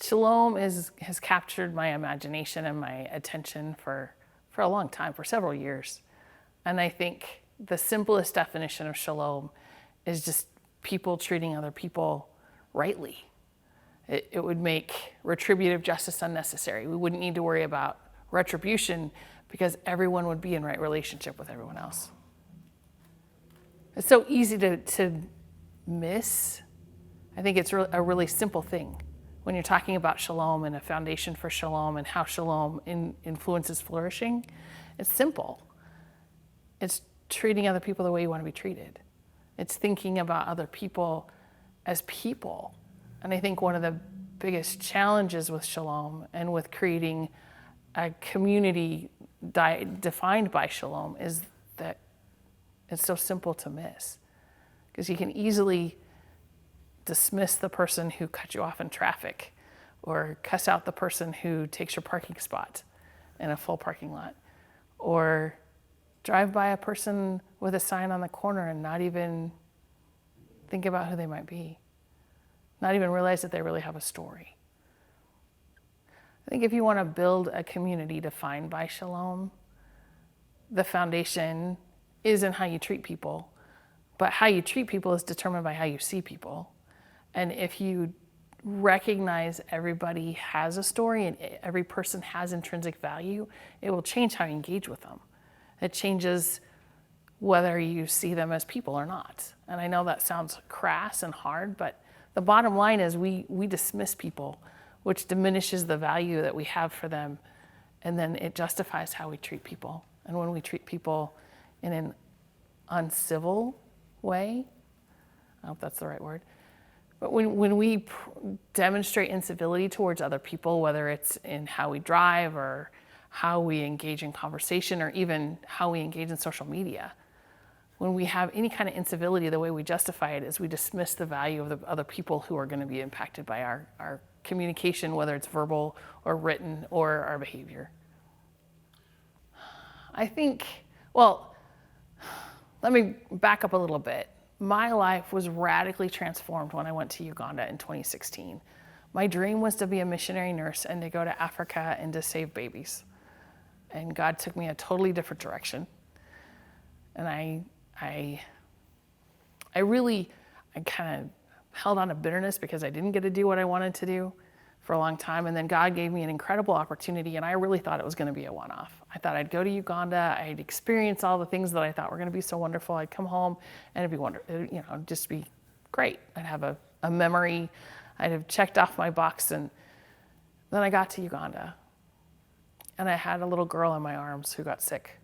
Shalom has captured my imagination and my attention for a long time, for several years. And I think the simplest definition of shalom is just people treating other people rightly. It would make retributive justice unnecessary. We wouldn't need to worry about retribution because everyone would be in right relationship with everyone else. It's so easy to miss. I think it's a really simple thing when you're talking about shalom and a foundation for shalom and how shalom influences flourishing. It's simple. It's treating other people the way you want to be treated. It's thinking about other people as people. And I think one of the biggest challenges with shalom and with creating a community defined by shalom is that it's so simple to miss. Because you can easily dismiss the person who cut you off in traffic, or cuss out the person who takes your parking spot in a full parking lot, or drive by a person with a sign on the corner and not even think about who they might be, not even realize that they really have a story. I think if you want to build a community defined by shalom, the foundation isn't how you treat people, but how you treat people is determined by how you see people. And if you recognize everybody has a story and every person has intrinsic value, it will change how you engage with them. It changes whether you see them as people or not. And I know that sounds crass and hard, but the bottom line is we dismiss people, which diminishes the value that we have for them. And then it justifies how we treat people. And when we treat people in an uncivil way, I hope that's the right word, but when we demonstrate incivility towards other people, whether it's in how we drive or how we engage in conversation or even how we engage in social media, when we have any kind of incivility, the way we justify it is we dismiss the value of the other people who are going to be impacted by our communication, whether it's verbal or written or our behavior. I think, well, let me back up a little bit. My life was radically transformed when I went to Uganda in 2016. My dream was to be a missionary nurse and to go to Africa and to save babies. And God took me a totally different direction. And I kind of held on to bitterness because I didn't get to do what I wanted to do for a long time. And then God gave me an incredible opportunity, and I really thought it was going to be a one-off. I thought I'd go to Uganda, I'd experience all the things that I thought were going to be so wonderful. I'd come home and it'd be wonderful, just be great. I'd have a memory. I'd have checked off my box. And then I got to Uganda and I had a little girl in my arms who got sick.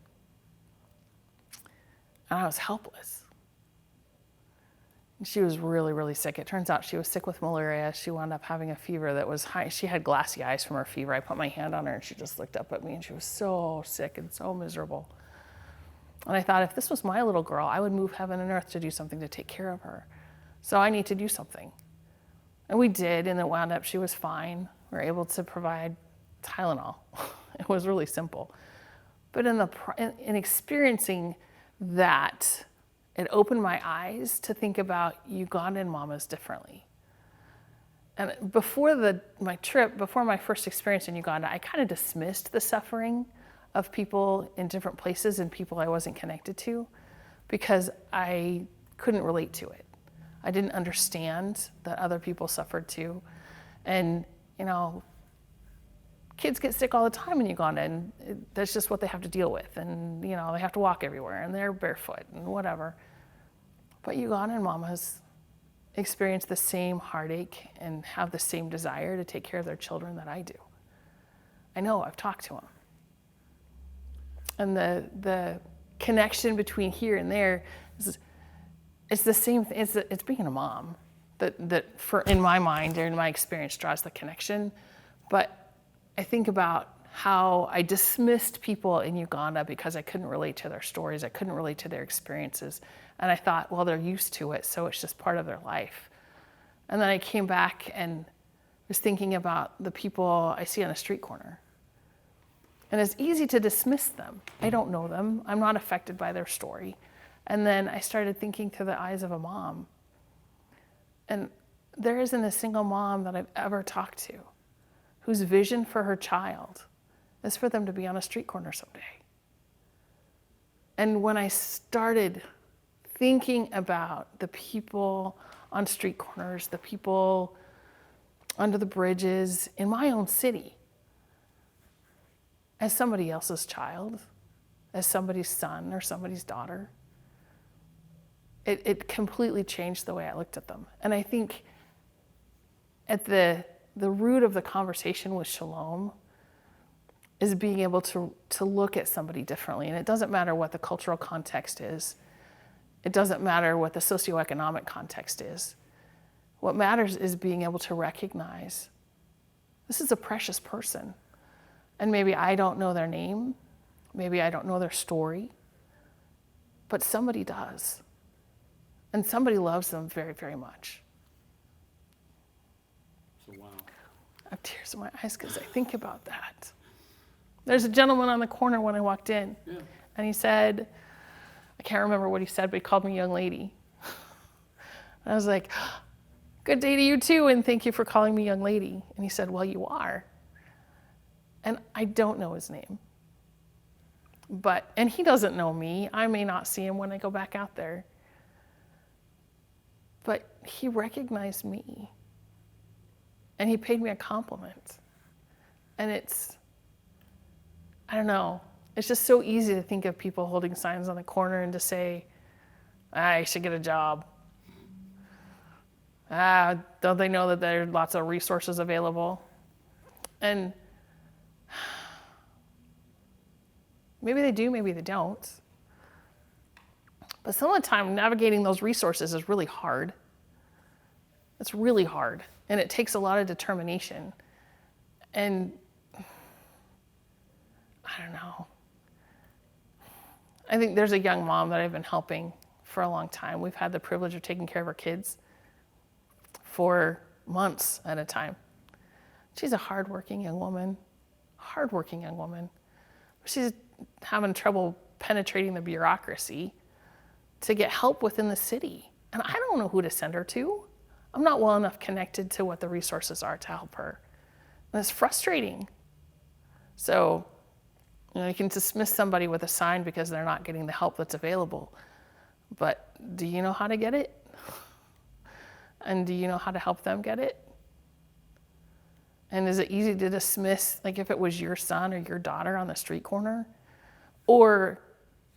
And I was helpless. She was really, really sick. It turns out she was sick with malaria. She wound up having a fever that was high. She had glassy eyes from her fever. I put my hand on her and she just looked up at me and she was so sick and so miserable. And I thought, if this was my little girl, I would move heaven and earth to do something to take care of her. So I need to do something. And we did, and it wound up she was fine. We were able to provide Tylenol. It was really simple. But in experiencing that, it opened my eyes to think about Ugandan mamas differently. And before my first experience in Uganda, I kind of dismissed the suffering of people in different places and people I wasn't connected to because I couldn't relate to it. I didn't understand that other people suffered too. And, kids get sick all the time in Uganda, and that's just what they have to deal with. And, they have to walk everywhere, and they're barefoot and whatever. But Ugandan mamas experience the same heartache and have the same desire to take care of their children that I do. I know, I've talked to them. And the connection between here and there it's the same thing. It's being a mom that in my mind or in my experience draws the connection. But I think about how I dismissed people in Uganda because I couldn't relate to their stories. I couldn't relate to their experiences. And I thought, well, they're used to it, so it's just part of their life. And then I came back and was thinking about the people I see on a street corner. And it's easy to dismiss them. I don't know them. I'm not affected by their story. And then I started thinking through the eyes of a mom. And there isn't a single mom that I've ever talked to whose vision for her child is for them to be on a street corner someday. And when I started thinking about the people on street corners, the people under the bridges in my own city, as somebody else's child, as somebody's son or somebody's daughter, it completely changed the way I looked at them. And I think at the root of the conversation with Shalom is being able to look at somebody differently. And it doesn't matter what the cultural context is. It doesn't matter what the socioeconomic context is. What matters is being able to recognize this is a precious person. And maybe I don't know their name. Maybe I don't know their story. But somebody does. And somebody loves them very, very much. So, wow. I have tears in my eyes because I think about that. There's a gentleman on the corner when I walked in. Yeah. And he said, I can't remember what he said, but he called me young lady. I was like, good day to you too, and thank you for calling me young lady. And he said, well, you are. And I don't know his name. And he doesn't know me. I may not see him when I go back out there. But he recognized me. And he paid me a compliment. And I don't know, it's just so easy to think of people holding signs on the corner and to say, I should get a job. Don't they know that there are lots of resources available? And maybe they do, maybe they don't. But some of the time, navigating those resources is really hard. It's really hard, and it takes a lot of determination. And I don't know. I think there's a young mom that I've been helping for a long time. We've had the privilege of taking care of her kids for months at a time. She's a hardworking young woman. She's having trouble penetrating the bureaucracy to get help within the city. And I don't know who to send her to. I'm not well enough connected to what the resources are to help her. And it's frustrating. So, you can dismiss somebody with a sign because they're not getting the help that's available. But do you know how to get it? And do you know how to help them get it? And is it easy to dismiss, like if it was your son or your daughter on the street corner? Or,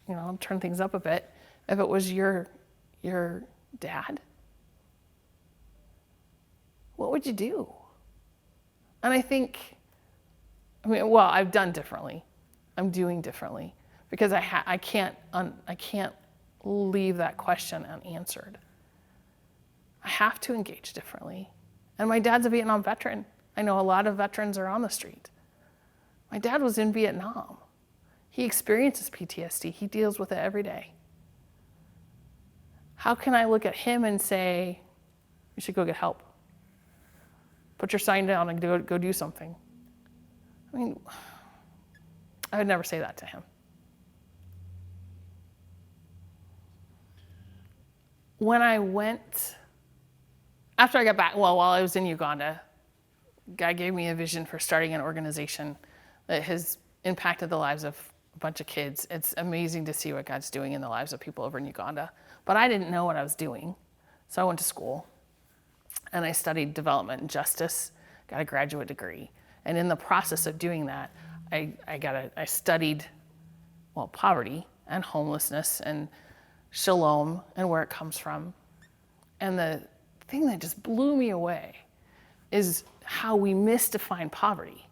I'll turn things up a bit, if it was your dad? What would you do? And I think, I've done differently. I'm doing differently because I can't leave that question unanswered. I have to engage differently. And my dad's a Vietnam veteran. I know a lot of veterans are on the street. My dad was in Vietnam. He experiences PTSD. He deals with it every day. How can I look at him and say, you should go get help? Put your sign down and go do something. I would never say that to him. When I went, after I got back, while I was in Uganda, God gave me a vision for starting an organization that has impacted the lives of a bunch of kids. It's amazing to see what God's doing in the lives of people over in Uganda. But I didn't know what I was doing. So I went to school and I studied development and justice, got a graduate degree. And in the process of doing that, I studied, poverty and homelessness and Shalom and where it comes from. And the thing that just blew me away is how we misdefine poverty.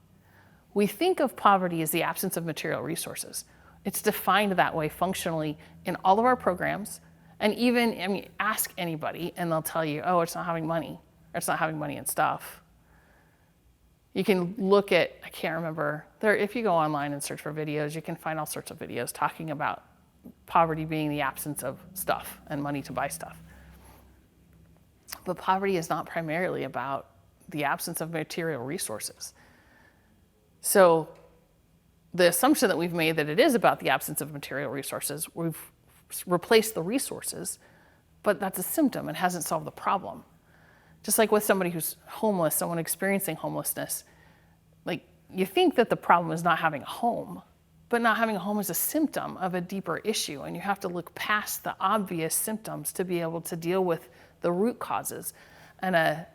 We think of poverty as the absence of material resources. It's defined that way functionally in all of our programs. And even, ask anybody and they'll tell you, oh, it's not having money, or it's not having money and stuff. You can look at, I can't remember, if you go online and search for videos, you can find all sorts of videos talking about poverty being the absence of stuff and money to buy stuff. But poverty is not primarily about the absence of material resources. So the assumption that we've made that it is about the absence of material resources, we've replaced the resources, but that's a symptom. It hasn't solved the problem. Just like with somebody who's homeless, someone experiencing homelessness, like, you think that the problem is not having a home, but not having a home is a symptom of a deeper issue, and you have to look past the obvious symptoms to be able to deal with the root causes. And a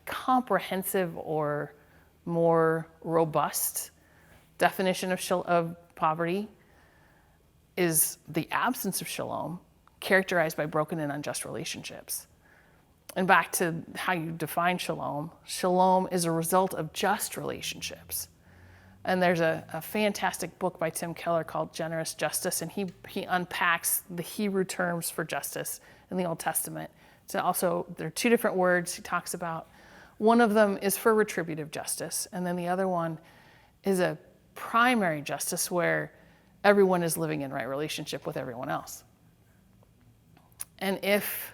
comprehensive or more robust definition of poverty is the absence of shalom, characterized by broken and unjust relationships. And back to how you define shalom, shalom is a result of just relationships. And there's a fantastic book by Tim Keller called Generous Justice, and he unpacks the Hebrew terms for justice in the Old Testament. So also, there are two different words he talks about. One of them is for retributive justice, and then the other one is a primary justice where everyone is living in right relationship with everyone else. And if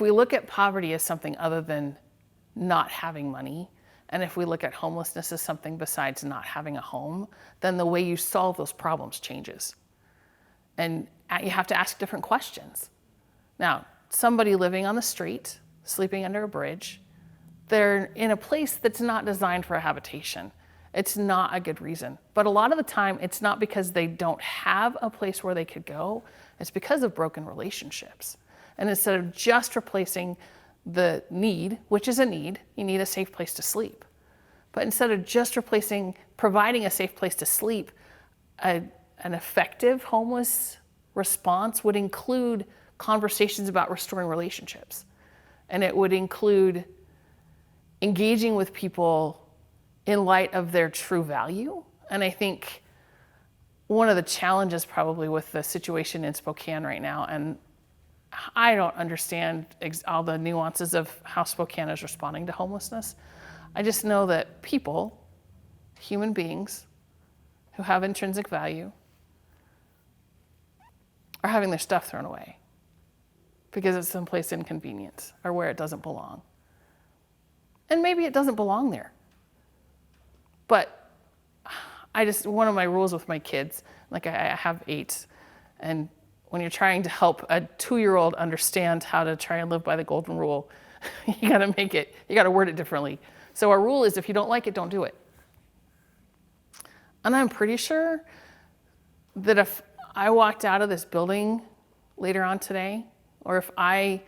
we look at poverty as something other than not having money, and if we look at homelessness as something besides not having a home, then the way you solve those problems changes. And you have to ask different questions. Now, somebody living on the street, sleeping under a bridge, they're in a place that's not designed for a habitation. It's not a good reason. But a lot of the time, it's not because they don't have a place where they could go. It's because of broken relationships. And instead of just replacing the need, which is a need, you need a safe place to sleep. But instead of just providing a safe place to sleep, an effective homeless response would include conversations about restoring relationships. And it would include engaging with people in light of their true value. And I think one of the challenges probably with the situation in Spokane right now, and I don't understand all the nuances of how Spokane is responding to homelessness. I just know that people, human beings who have intrinsic value, are having their stuff thrown away because it's someplace inconvenient or where it doesn't belong. And maybe it doesn't belong there. But one of my rules with my kids, like I have 8, and when you're trying to help a 2-year-old understand how to try and live by the golden rule, you gotta word it differently. So our rule is if you don't like it, don't do it. And I'm pretty sure that if I walked out of this building later on today, or if I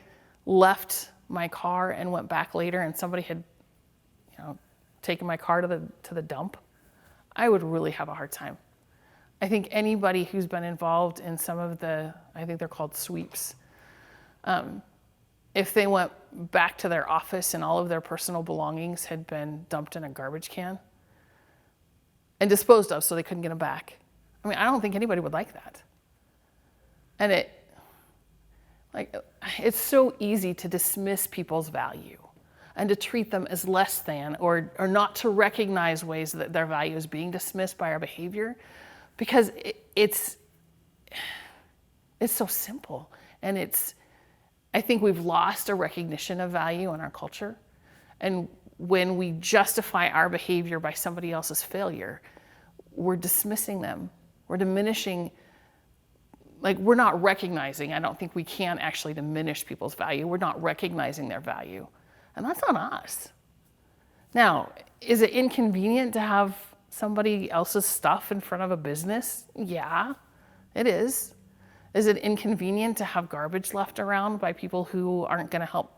left my car and went back later and somebody had, taken my car to the dump, I would really have a hard time. I think anybody who's been involved in some of I think they're called sweeps, if they went back to their office and all of their personal belongings had been dumped in a garbage can and disposed of so they couldn't get them back, I don't think anybody would like that. And it's so easy to dismiss people's value and to treat them as less than or not to recognize ways that their value is being dismissed by our behavior. Because it's so simple, and I think we've lost a recognition of value in our culture. And when we justify our behavior by somebody else's failure, we're dismissing them. We're diminishing, we're not recognizing. I don't think we can actually diminish people's value. We're not recognizing their value. And that's on us. Now, is it inconvenient to have somebody else's stuff in front of a business? Yeah, it is. Is it inconvenient to have garbage left around by people who aren't going to help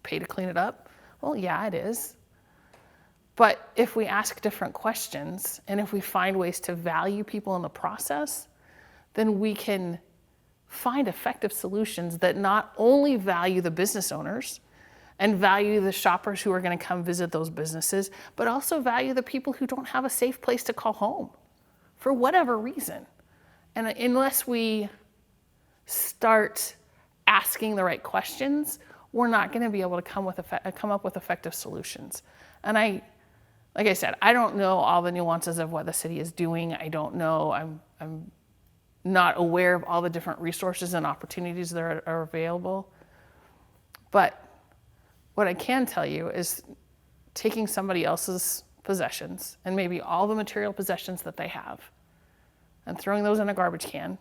pay to clean it up? Well, yeah, it is. But if we ask different questions and if we find ways to value people in the process, then we can find effective solutions that not only value the business owners and value the shoppers who are going to come visit those businesses, but also value the people who don't have a safe place to call home for whatever reason. And unless we start asking the right questions, we're not going to be able to come up with effective solutions. And like I said, I don't know all the nuances of what the city is doing. I don't know. I'm not aware of all the different resources and opportunities that are available. But what I can tell you is taking somebody else's possessions and maybe all the material possessions that they have and throwing those in a garbage can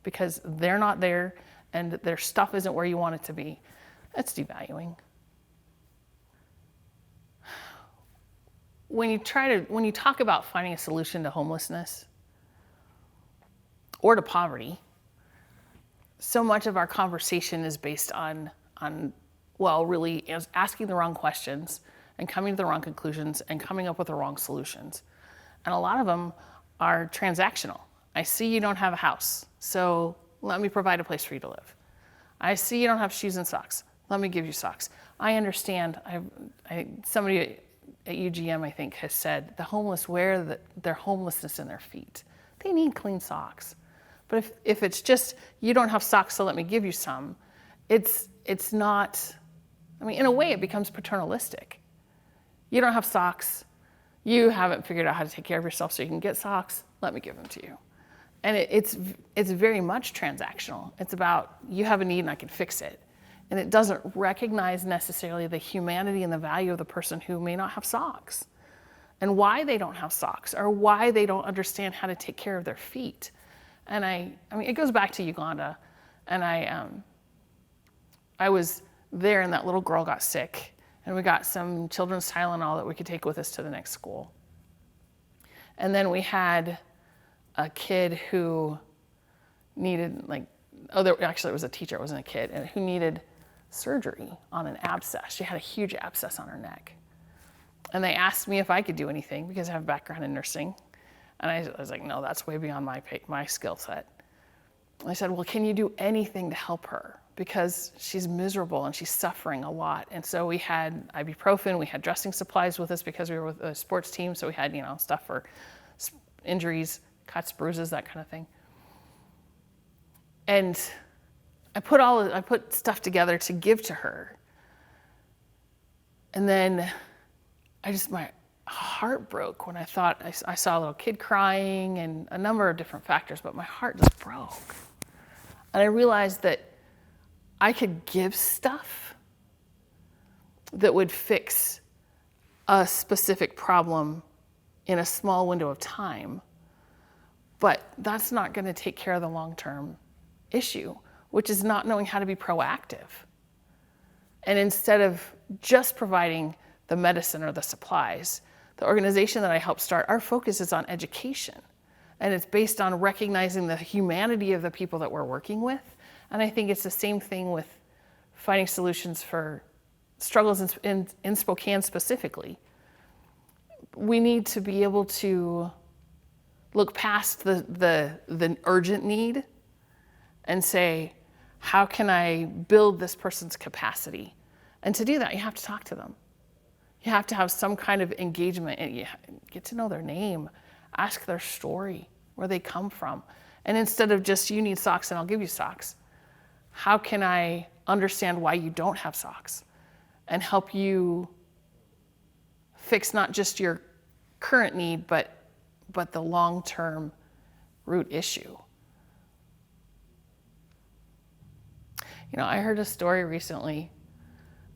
because they're not there and their stuff isn't where you want it to be, that's devaluing. when you talk about finding a solution to homelessness or to poverty, so much of our conversation is based on really asking the wrong questions and coming to the wrong conclusions and coming up with the wrong solutions. And a lot of them are transactional. I see you don't have a house, so let me provide a place for you to live. I see you don't have shoes and socks. Let me give you socks. I understand. Somebody at UGM, I think, has said the homeless wear their homelessness in their feet. They need clean socks. But if it's just, you don't have socks, so let me give you some, it's not, in a way it becomes paternalistic. You don't have socks. You haven't figured out how to take care of yourself so you can get socks. Let me give them to you. And it's very much transactional. It's about, you have a need and I can fix it. And it doesn't recognize necessarily the humanity and the value of the person who may not have socks and why they don't have socks or why they don't understand how to take care of their feet. And it goes back to Uganda. And I was there and that little girl got sick and we got some children's Tylenol that we could take with us to the next school. And then we had a kid who needed actually it was a teacher, it wasn't a kid, and who needed surgery on an abscess. She had a huge abscess on her neck. And they asked me if I could do anything because I have a background in nursing. And I was like, no, that's way beyond my skill set. I said, well, can you do anything to help her? Because she's miserable and she's suffering a lot. And so we had ibuprofen, we had dressing supplies with us because we were with a sports team. So we had, stuff for injuries, cuts, bruises, that kind of thing. And I put stuff together to give to her. And then my heart broke when I thought I saw a little kid crying and a number of different factors, but my heart just broke. And I realized that I could give stuff that would fix a specific problem in a small window of time, but that's not going to take care of the long-term issue, which is not knowing how to be proactive. And instead of just providing the medicine or the supplies, the organization that I helped start, our focus is on education. And it's based on recognizing the humanity of the people that we're working with. And I think it's the same thing with finding solutions for struggles in Spokane specifically. We need to be able to look past the urgent need and say, how can I build this person's capacity? And to do that, you have to talk to them. You have to have some kind of engagement and you get to know their name, ask their story, where they come from. And instead of just, you need socks and I'll give you socks, how can I understand why you don't have socks and help you fix not just your current need, but the long-term root issue? I heard a story recently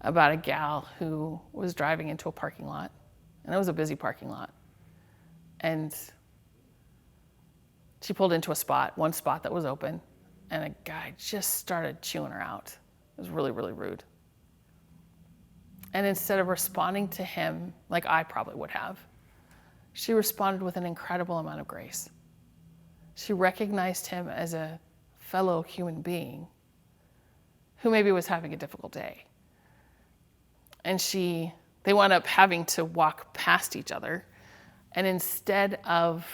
about a gal who was driving into a parking lot, and it was a busy parking lot. And she pulled into one spot that was open, and a guy just started chewing her out. It was really, really rude. And instead of responding to him like I probably would have, she responded with an incredible amount of grace. She recognized him as a fellow human being who maybe was having a difficult day. And they wound up having to walk past each other. And instead of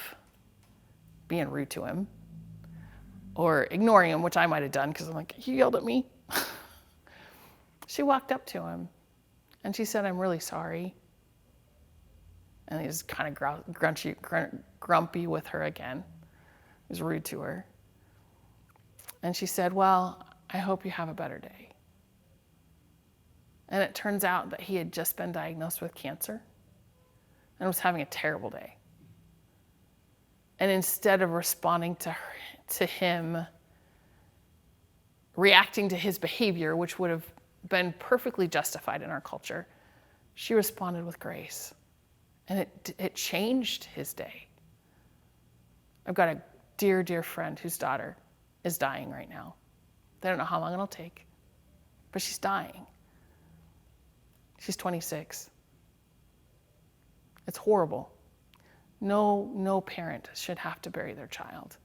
being rude to him or ignoring him, which I might have done because I'm like, he yelled at me. She walked up to him and she said, I'm really sorry. And he was kind of grumpy with her again. He was rude to her. And she said, well, I hope you have a better day. And it turns out that he had just been diagnosed with cancer and was having a terrible day. And instead of responding to him, reacting to his behavior, which would have been perfectly justified in our culture, she responded with grace. And it changed his day. I've got a dear, dear friend whose daughter is dying right now. They don't know how long it'll take, but she's dying. She's 26. It's horrible. No parent should have to bury their child.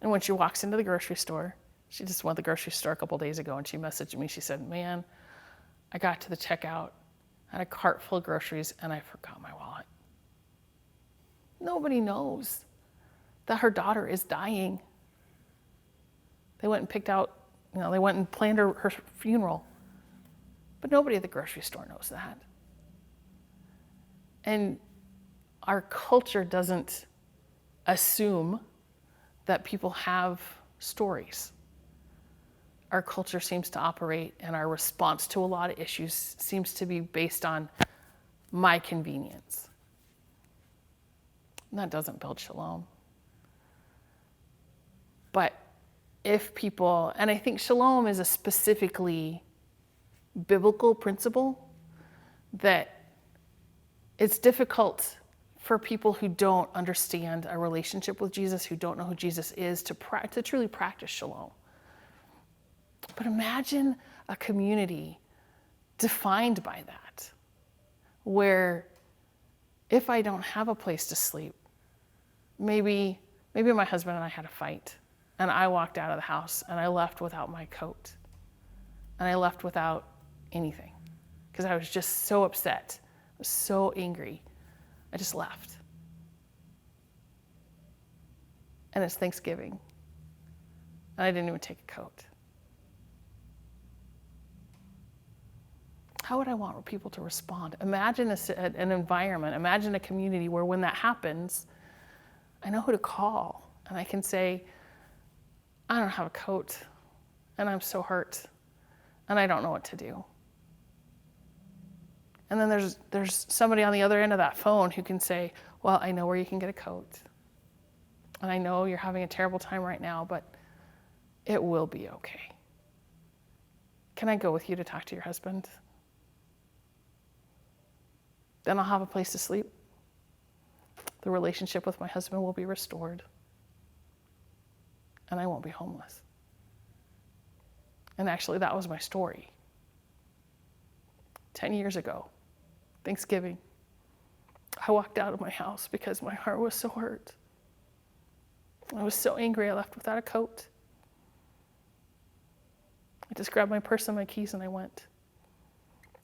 And when she walks into the grocery store, she just went to the grocery store a couple days ago, and she messaged me. She said, man, I got to the checkout, I had a cart full of groceries, and I forgot my wallet. Nobody knows that her daughter is dying. They went and picked out, they went and planned her funeral. But nobody at the grocery store knows that. And our culture doesn't assume that people have stories. Our culture seems to operate, and our response to a lot of issues seems to be based on my convenience. And that doesn't build shalom. But if people, and I think shalom is a specifically biblical principle that it's difficult for people who don't understand a relationship with Jesus, who don't know who Jesus is, to truly practice shalom. But imagine a community defined by that, where if I don't have a place to sleep, maybe my husband and I had a fight, and I walked out of the house and I left without my coat, and I left without anything because I was just so upset, I was so angry. I just left. And it's Thanksgiving, and I didn't even take a coat. How would I want people to respond? Imagine an environment, imagine a community where when that happens, I know who to call, and I can say, I don't have a coat, and I'm so hurt, and I don't know what to do. And then there's somebody on the other end of that phone who can say, well, I know where you can get a coat, and I know you're having a terrible time right now, but it will be okay. Can I go with you to talk to your husband? Then I'll have a place to sleep. The relationship with my husband will be restored, and I won't be homeless. And actually, that was my story. 10 years ago, Thanksgiving, I walked out of my house because my heart was so hurt. I was so angry I left without a coat. I just grabbed my purse and my keys and I went.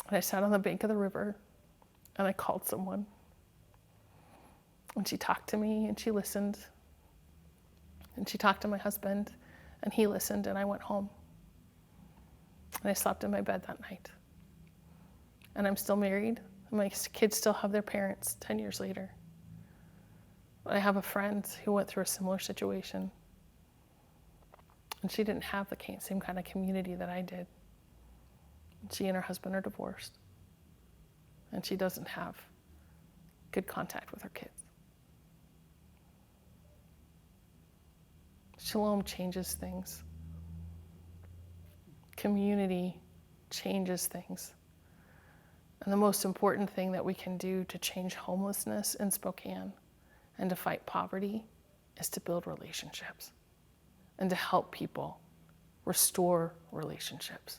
And I sat on the bank of the river and I called someone. And she talked to me and she listened. And she talked to my husband and he listened, and I went home. And I slept in my bed that night. And I'm still married. And my kids still have their parents 10 years later. I have a friend who went through a similar situation. And she didn't have the same kind of community that I did. She and her husband are divorced. And she doesn't have good contact with her kids. Shalom changes things. Community changes things. And the most important thing that we can do to change homelessness in Spokane and to fight poverty is to build relationships and to help people restore relationships.